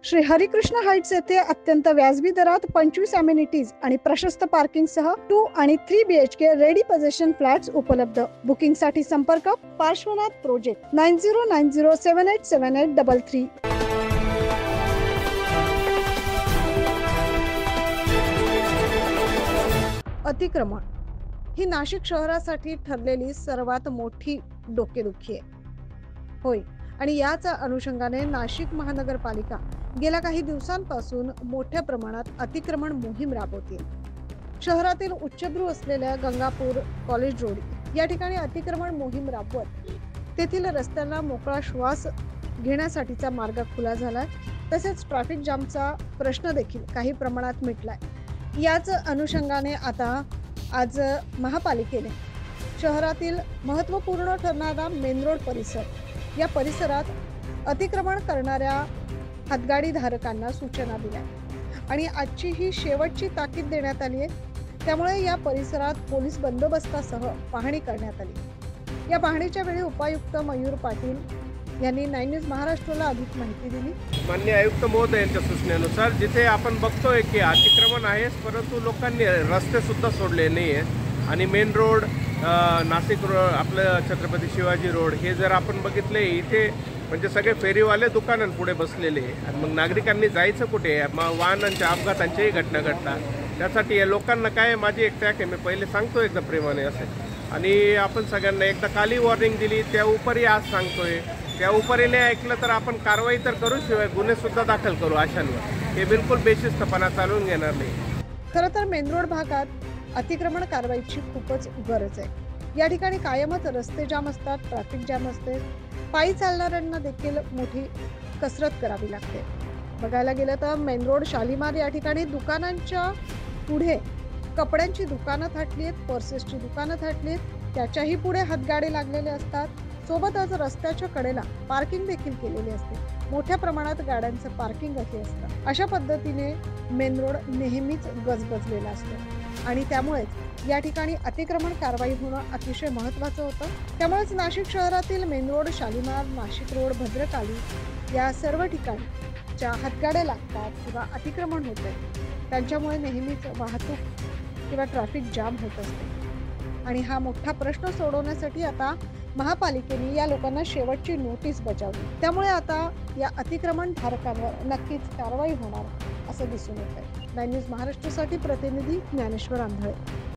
Shri Harikrishna Heights येथे अत्यंत व्याजबी दरात 25 अमेनिटीज आणि प्रशस्त पार्किंग सह 2 आणि 3 BHK रेडी पोझिशन फ्लॅट्स उपलब्ध। बुकिंग साठी संपर्क पार्श्वनाथ प्रोजेक्ट 9090787833। अतिक्रमण ही नाशिक शहरासाठी ठरलेली सर्वात मोठी डोकेदुखी आहे। होय, आणि याच अनुषंगाने नाशिक महानगरपालिका गेल्या काही दिवसांपासून मोठ्या प्रमाणात अतिक्रमण मोहीम राबवते। शहरातील उच्चभ्रू असलेल्या गंगापूर कॉलेज रोड या ठिकाणी अतिक्रमण मोहीम राबवत तेथील रस्त्यांना मोकळा श्वास घेण्यासाठीचा मार्ग खुला झालाय। तसेच ट्रॅफिक जामचा प्रश्न देखील काही प्रमाणात मिटलाय। याच अनुषंगाने आता आज महापालिकेने शहरातील महत्त्वपूर्ण ठरणारा मेन रोड परिसर या परिसरात अतिक्रमण करणाऱ्या हातगाडी धारकांना सूचना दिल्या आणि आजची ही शेवटची ताकीद देण्यात आली आहे। त्यामुळे या परिसरात पोलीस बंदोबस्तासह पाहणी करण्यात आली। या पाहणीच्या वेळी उपायुक्त मयूर पाटील यांनी 9 न्यूज महाराष्ट्राला अधिक माहिती दिली। माननीय आयुक्त महोदय यांच्या सूचनेनुसार जिथे आपण बघतोय की अतिक्रमण आहे, परंतु लोकांनी रस्ते सुद्धा सोडले नाही आहेत आणि मेन रोड नाशिक रोड आपलं छत्रपती शिवाजी रोड हे जर आपण बघितले इथे म्हणजे सगळे फेरीवाले दुकानांपुढे बसलेले आणि मग नागरिकांनी जायचं कुठे? मग वाहनांच्या अपघातांच्याही घटना घडतात। त्यासाठी या लोकांना काय माझी एक टॅक आहे, मी पहिले सांगतो एकदा प्रेमाने असेल आणि आपण सगळ्यांना एकदा काली वॉर्निंग दिली, त्या उपरी आज सांगतोय त्या उपरी नाही ऐकलं तर आपण कारवाई तर करू, शिवाय गुन्हे सुद्धा दाखल करू अशांवर। हे बिलकुल बेशिस्तपणा चालवून घेणार नाही। खरं तर मेन रोड भागात अतिक्रमण कारवाईची खूपच गरज आहे। या ठिकाणी कायमच रस्ते जाम असतात, ट्रॅफिक जाम असते, पायी चालणाऱ्यांना देखील मोठी कसरत करावी लागते। बघायला गेलं तर मेन रोड शालीमार या ठिकाणी दुकानांच्या पुढे कपड्यांची दुकानं थाटली आहेत, पर्सेसची दुकानं थाटली आहेत, त्याच्याही पुढे हातगाडी लागलेले असतात। सोबतच रस्त्याच्या कडेला पार्किंग देखील केलेली असते, मोठ्या प्रमाणात गाड्यांचं पार्किंग असे असतं। अशा पद्धतीने मेन रोड नेहमीच गजबजलेला असतो आणि त्यामुळेच या ठिकाणी अतिक्रमण कारवाई होणं अतिशय महत्त्वाचं होतं। त्यामुळेच नाशिक शहरातील main road, Shalimar, Nashik road, Bhadrakali या सर्व ठिकाणी ज्या हातगाड्या लागतात किंवा अतिक्रमण होते त्यांच्यामुळे नेहमीच वाहतूक किंवा ट्रॅफिक जाम होत असते आणि हा मोठा प्रश्न सोडवण्यासाठी आता महापालिकेने या लोकांना शेवटची नोटीस बजावली। त्यामुळे आता या अतिक्रमण धारकांवर नक्कीच कारवाई होणार असं दिसून येत आहे। 9 न्यूज महाराष्ट्रासाठी प्रतिनिधी ज्ञानेश्वर आंधळे।